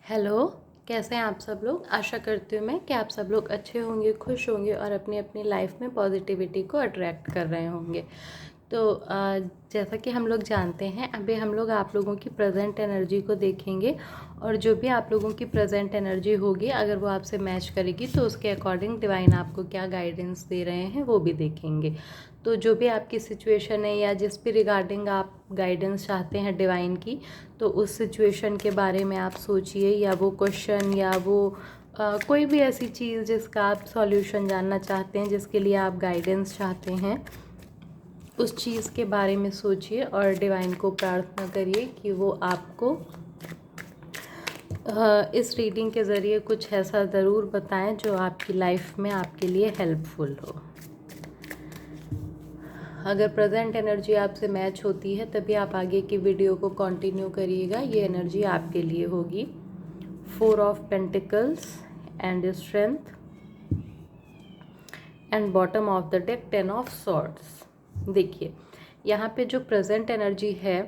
Hello. कैसे हैं आप सब लोग। आशा करती हूँ मैं कि आप सब लोग अच्छे होंगे, खुश होंगे और अपनी अपनी लाइफ में पॉजिटिविटी को अट्रैक्ट कर रहे होंगे। तो जैसा कि हम लोग जानते हैं, अभी हम लोग आप लोगों की प्रेजेंट एनर्जी को देखेंगे और जो भी आप लोगों की प्रेजेंट एनर्जी होगी, अगर वो आपसे मैच करेगी तो उसके अकॉर्डिंग डिवाइन आपको क्या गाइडेंस दे रहे हैं वो भी देखेंगे। तो जो भी आपकी सिचुएशन है या जिस भी रिगार्डिंग आप गाइडेंस चाहते हैं डिवाइन की, तो उस सिचुएशन के बारे में आप सोचिए, या वो क्वेश्चन या वो कोई भी ऐसी चीज़ जिसका आप सॉल्यूशन जानना चाहते हैं, जिसके लिए आप गाइडेंस चाहते हैं, उस चीज़ के बारे में सोचिए और डिवाइन को प्रार्थना करिए कि वो आपको इस रीडिंग के ज़रिए कुछ ऐसा ज़रूर बताएं जो आपकी लाइफ में आपके लिए हेल्पफुल हो। अगर प्रेजेंट एनर्जी आपसे मैच होती है तभी आप आगे की वीडियो को कंटिन्यू करिएगा। ये एनर्जी आपके लिए होगी। 4 of pentacles and strength and bottom of the deck 10 of swords. देखिए यहाँ पे जो प्रेजेंट एनर्जी है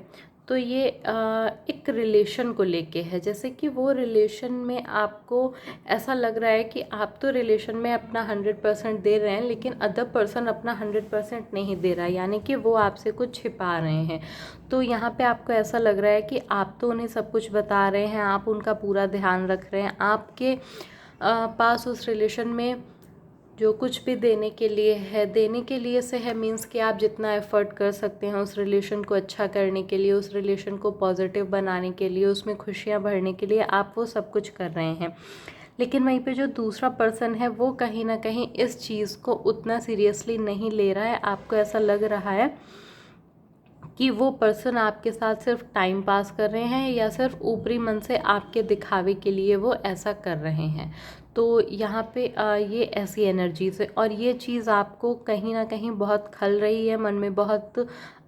तो ये एक रिलेशन को लेके है। जैसे कि वो रिलेशन में आपको ऐसा लग रहा है कि आप तो रिलेशन में अपना 100% दे रहे हैं, लेकिन अदर पर्सन अपना 100% नहीं दे रहा है, यानी कि वो आपसे कुछ छिपा रहे हैं। तो यहाँ पे आपको ऐसा लग रहा है कि आप तो उन्हें सब कुछ बता रहे हैं, आप उनका पूरा ध्यान रख रहे हैं, आपके पास उस रिलेशन में जो कुछ भी देने के लिए है, देने के लिए से है मीन्स कि आप जितना एफर्ट कर सकते हैं उस रिलेशन को अच्छा करने के लिए, उस रिलेशन को पॉजिटिव बनाने के लिए, उसमें खुशियाँ भरने के लिए आप वो सब कुछ कर रहे हैं। लेकिन वहीं पे जो दूसरा पर्सन है वो कहीं ना कहीं इस चीज़ को उतना सीरियसली नहीं ले रहा है। आपको ऐसा लग रहा है कि वो पर्सन आपके साथ सिर्फ टाइम पास कर रहे हैं या सिर्फ ऊपरी मन से आपके दिखावे के लिए वो ऐसा कर रहे हैं। तो यहाँ पे ये ऐसी एनर्जी से, और ये चीज़ आपको कहीं ना कहीं बहुत खल रही है, मन में बहुत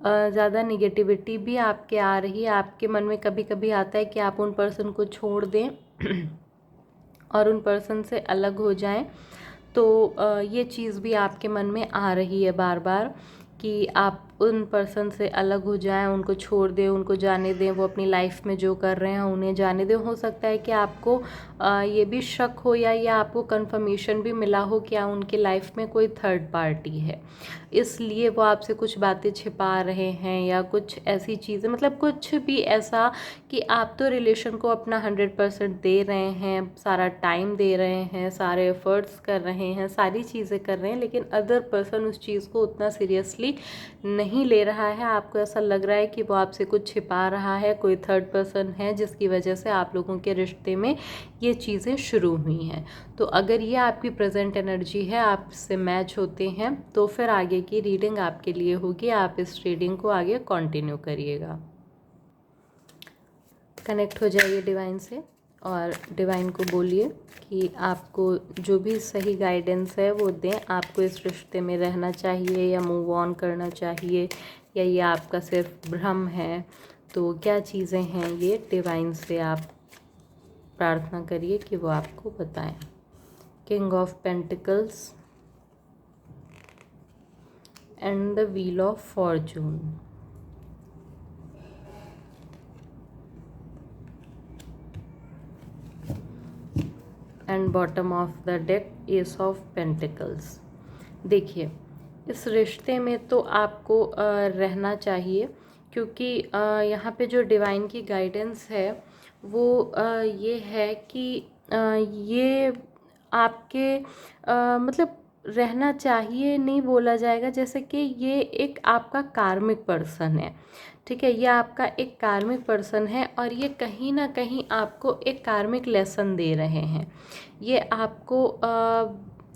ज़्यादा निगेटिविटी भी आपके आ रही है। आपके मन में कभी कभी आता है कि आप उन पर्सन को छोड़ दें और उन पर्सन से अलग हो जाएं। तो ये चीज़ भी आपके मन में आ रही है बार बार कि आप उन पर्सन से अलग हो जाएं, उनको छोड़ दें, उनको जाने दें, वो अपनी लाइफ में जो कर रहे हैं उन्हें जाने दें। हो सकता है कि आपको ये भी शक हो या आपको कंफर्मेशन भी मिला हो कि उनकी लाइफ में कोई थर्ड पार्टी है, इसलिए वो आपसे कुछ बातें छिपा रहे हैं या कुछ ऐसी चीज़ें, मतलब कुछ भी ऐसा कि आप तो रिलेशन को अपना 100% दे रहे हैं, सारा टाइम दे रहे हैं, सारे एफर्ट्स कर रहे हैं, सारी चीज़ें कर रहे हैं, लेकिन अदर पर्सन उस चीज़ को उतना सीरियसली नहीं ले रहा है। आपको ऐसा लग रहा है कि वो आपसे कुछ छिपा रहा है, कोई थर्ड पर्सन है जिसकी वजह से आप लोगों के रिश्ते में ये चीज़ें शुरू हुई हैं। तो अगर ये आपकी प्रेजेंट एनर्जी है, आपसे मैच होते हैं, तो फिर आगे की रीडिंग आपके लिए होगी। आप इस रीडिंग को आगे कंटिन्यू करिएगा। कनेक्ट हो जाइए डिवाइन से और डिवाइन को बोलिए कि आपको जो भी सही गाइडेंस है वो दें। आपको इस रिश्ते में रहना चाहिए या मूव ऑन करना चाहिए, या ये आपका सिर्फ भ्रम है। तो क्या चीज़ें हैं ये, डिवाइन से आप प्रार्थना करिए कि वो आपको बताएं। King of pentacles and the wheel of Fortune and bottom of the deck S of pentacles. देखिए इस रिश्ते में तो आपको रहना चाहिए, क्योंकि यहाँ पे जो डिवाइन की गाइडेंस है वो ये है कि ये आपके मतलब रहना चाहिए नहीं बोला जाएगा, जैसे कि ये एक आपका कार्मिक पर्सन है। ठीक है, ये आपका एक कार्मिक पर्सन है और ये कहीं ना कहीं आपको एक कार्मिक लेसन दे रहे हैं। ये आपको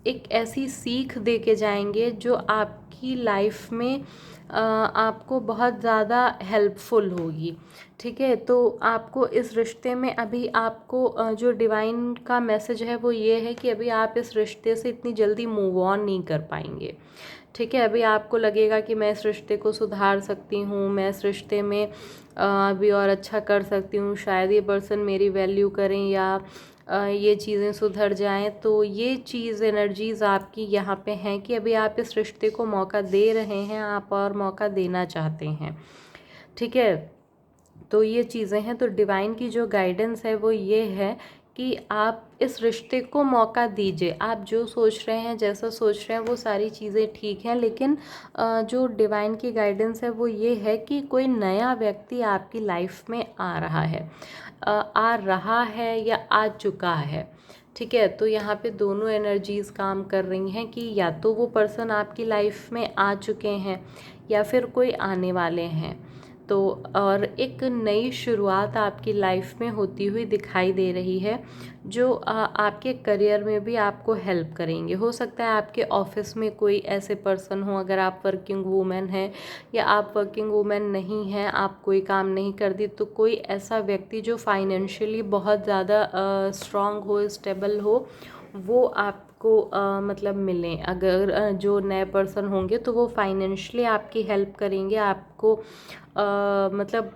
एक ऐसी सीख दे के जाएंगे जो आपकी लाइफ में आपको बहुत ज़्यादा हेल्पफुल होगी। ठीक है, तो आपको इस रिश्ते में अभी आपको जो डिवाइन का मैसेज है वो ये है कि अभी आप इस रिश्ते से इतनी जल्दी मूव ऑन नहीं कर पाएंगे। ठीक है, अभी आपको लगेगा कि मैं इस रिश्ते को सुधार सकती हूँ, मैं इस रिश्ते में अभी और अच्छा कर सकती हूँ, शायद ये पर्सन मेरी वैल्यू करें या ये चीज़ें सुधर जाएं। तो ये चीज़ एनर्जीज़ आपकी यहाँ पे हैं कि अभी आप इस रिश्ते को मौका दे रहे हैं, आप और मौका देना चाहते हैं। ठीक है, तो ये चीज़ें हैं। तो डिवाइन की जो गाइडेंस है वो ये है कि आप इस रिश्ते को मौका दीजिए। आप जो सोच रहे हैं, जैसा सोच रहे हैं, वो सारी चीज़ें ठीक हैं, लेकिन जो डिवाइन की गाइडेंस है वो ये है कि कोई नया व्यक्ति आपकी लाइफ में आ रहा है, आ रहा है या आ चुका है। ठीक है, तो यहाँ पे दोनों एनर्जीज़ काम कर रही हैं कि या तो वो पर्सन आपकी लाइफ में आ चुके हैं या फिर कोई आने वाले हैं। तो और एक नई शुरुआत आपकी लाइफ में होती हुई दिखाई दे रही है, जो आपके करियर में भी आपको हेल्प करेंगे। हो सकता है आपके ऑफिस में कोई ऐसे पर्सन हो, अगर आप वर्किंग वूमेन हैं, या आप वर्किंग वूमेन नहीं हैं, आप कोई काम नहीं करती, तो कोई ऐसा व्यक्ति जो फाइनेंशियली बहुत ज़्यादा स्ट्रांग हो, स्टेबल हो, वो आपको मतलब मिलें। अगर जो नए पर्सन होंगे तो वो फाइनेंशियली आपकी हेल्प करेंगे, आपको मतलब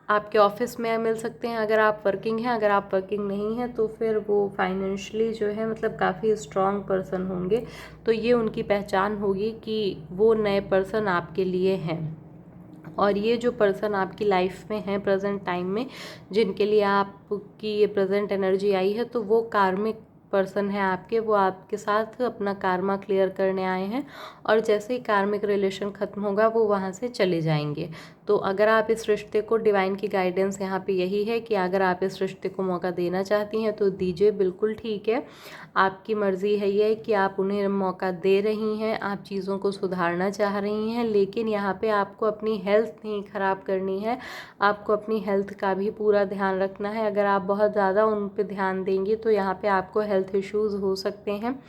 आपके ऑफिस में मिल सकते हैं अगर आप वर्किंग हैं। अगर आप वर्किंग नहीं हैं तो फिर वो फाइनेंशियली जो है मतलब काफ़ी स्ट्रॉन्ग पर्सन होंगे। तो ये उनकी पहचान होगी कि वो नए पर्सन आपके लिए हैं। और ये जो पर्सन आपकी लाइफ में है प्रेजेंट टाइम में, जिनके लिए आपकी ये प्रेजेंट एनर्जी आई है, तो वो कार्मिक पर्सन है आपके। वो आपके साथ अपना कार्मा क्लियर करने आए हैं, और जैसे ही कार्मिक रिलेशन ख़त्म होगा वो वहाँ से चले जाएंगे। तो अगर आप इस रिश्ते को, डिवाइन की गाइडेंस यहाँ पे यही है कि अगर आप इस रिश्ते को मौका देना चाहती हैं तो दीजिए, बिल्कुल ठीक है। आपकी मर्ज़ी है ये कि आप उन्हें मौका दे रही हैं, आप चीज़ों को सुधारना चाह रही हैं, लेकिन यहाँ पे आपको अपनी हेल्थ नहीं ख़राब करनी है। आपको अपनी हेल्थ का भी पूरा ध्यान रखना है। अगर आप बहुत ज़्यादा उन पे ध्यान देंगी तो यहाँ पे आपको हेल्थ इश्यूज़ हो सकते हैं।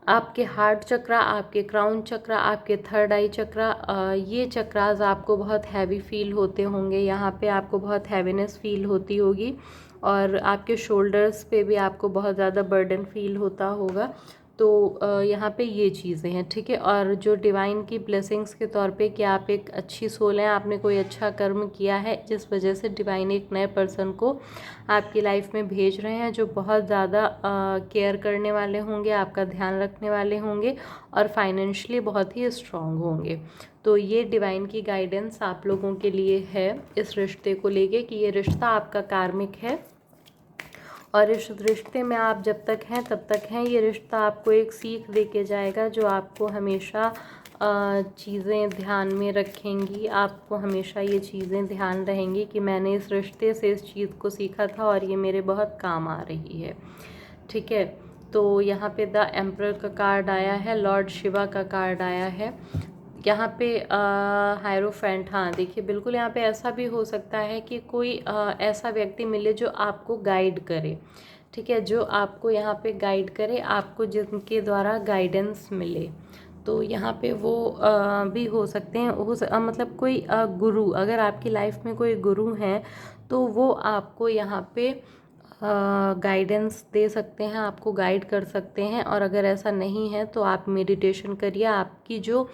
आपके हार्ट चक्रा, आपके क्राउन चक्रा, आपके थर्ड आई चक्रा, ये चक्रास आपको बहुत हैवी फील होते होंगे। यहाँ पे आपको बहुत हैवीनेस फील होती होगी, और आपके शोल्डर्स पे भी आपको बहुत ज़्यादा बर्डन फील होता होगा। तो यहाँ पे ये चीज़ें हैं, ठीक है। और जो डिवाइन की ब्लेसिंग्स के तौर पे कि आप एक अच्छी सोल हैं, आपने कोई अच्छा कर्म किया है, जिस वजह से डिवाइन एक नए पर्सन को आपकी लाइफ में भेज रहे हैं, जो बहुत ज़्यादा केयर करने वाले होंगे, आपका ध्यान रखने वाले होंगे, और फाइनेंशियली बहुत ही स्ट्रांग होंगे। तो ये डिवाइन की गाइडेंस आप लोगों के लिए है इस रिश्ते को लेके, कि ये रिश्ता आपका कार्मिक है, और इस रिश्ते में आप जब तक हैं तब तक हैं। ये रिश्ता आपको एक सीख दे के जाएगा, जो आपको हमेशा चीज़ें ध्यान में रखेंगी। आपको हमेशा ये चीज़ें ध्यान रहेंगी कि मैंने इस रिश्ते से इस चीज़ को सीखा था और ये मेरे बहुत काम आ रही है, ठीक है। तो यहाँ पे द एम्परर का कार्ड आया है, लॉर्ड शिवा का कार्ड आया है। यहाँ पे हायरोफेंट, हाँ देखिए, बिल्कुल यहाँ पे ऐसा भी हो सकता है कि कोई ऐसा व्यक्ति मिले जो आपको गाइड करे, ठीक है, जो आपको यहाँ पे गाइड करे, आपको जिनके द्वारा गाइडेंस मिले। तो यहाँ पे वो भी हो सकते हैं, मतलब कोई गुरु, अगर आपकी लाइफ में कोई गुरु हैं तो वो आपको यहाँ पे गाइडेंस दे सकते हैं, आपको गाइड कर सकते हैं। और अगर ऐसा नहीं है तो आप मेडिटेशन करिए। आपकी जो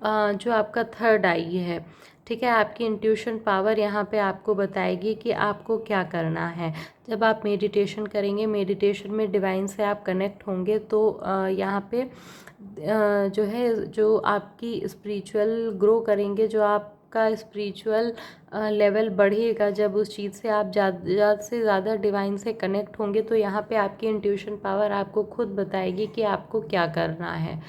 आपका थर्ड आई है, ठीक है, आपकी इंट्यूशन पावर यहाँ पे आपको बताएगी कि आपको क्या करना है। जब आप मेडिटेशन करेंगे, मेडिटेशन में डिवाइन से आप कनेक्ट होंगे, तो यहाँ पे जो है, जो आपकी स्पिरिचुअल ग्रो करेंगे, जो आपका स्पिरिचुअल लेवल बढ़ेगा, जब उस चीज़ से आप ज़्यादा से ज़्यादा डिवाइन से कनेक्ट होंगे, तो यहाँ पे आपकी इंट्यूशन पावर आपको खुद बताएगी कि आपको क्या करना है।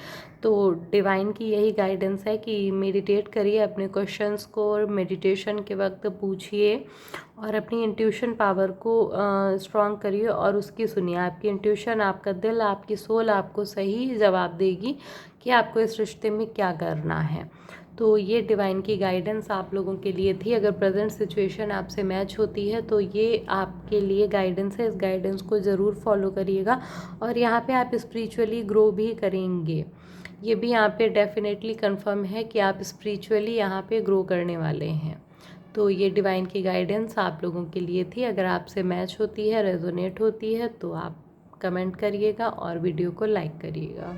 तो डिवाइन की यही गाइडेंस है कि मेडिटेट करिए, अपने क्वेश्चंस को और मेडिटेशन के वक्त पूछिए, और अपनी इंट्यूशन पावर को स्ट्रॉन्ग करिए और उसकी सुनिए। आपकी इंट्यूशन, आपका दिल, आपकी सोल आपको सही जवाब देगी कि आपको इस रिश्ते में क्या करना है। तो ये डिवाइन की गाइडेंस आप लोगों के लिए थी। अगर प्रेजेंट सिचुएशन आपसे मैच होती है तो ये आपके लिए गाइडेंस है, इस गाइडेंस को ज़रूर फॉलो करिएगा, और यहाँ पे आप स्पिरिचुअली ग्रो भी करेंगे। ये भी यहाँ पे डेफिनेटली कंफर्म है कि आप स्पिरिचुअली यहाँ पे ग्रो करने वाले हैं। तो ये डिवाइन की गाइडेंस आप लोगों के लिए थी। अगर आपसे मैच होती है, रेजोनेट होती है, तो आप कमेंट करिएगा और वीडियो को लाइक करिएगा।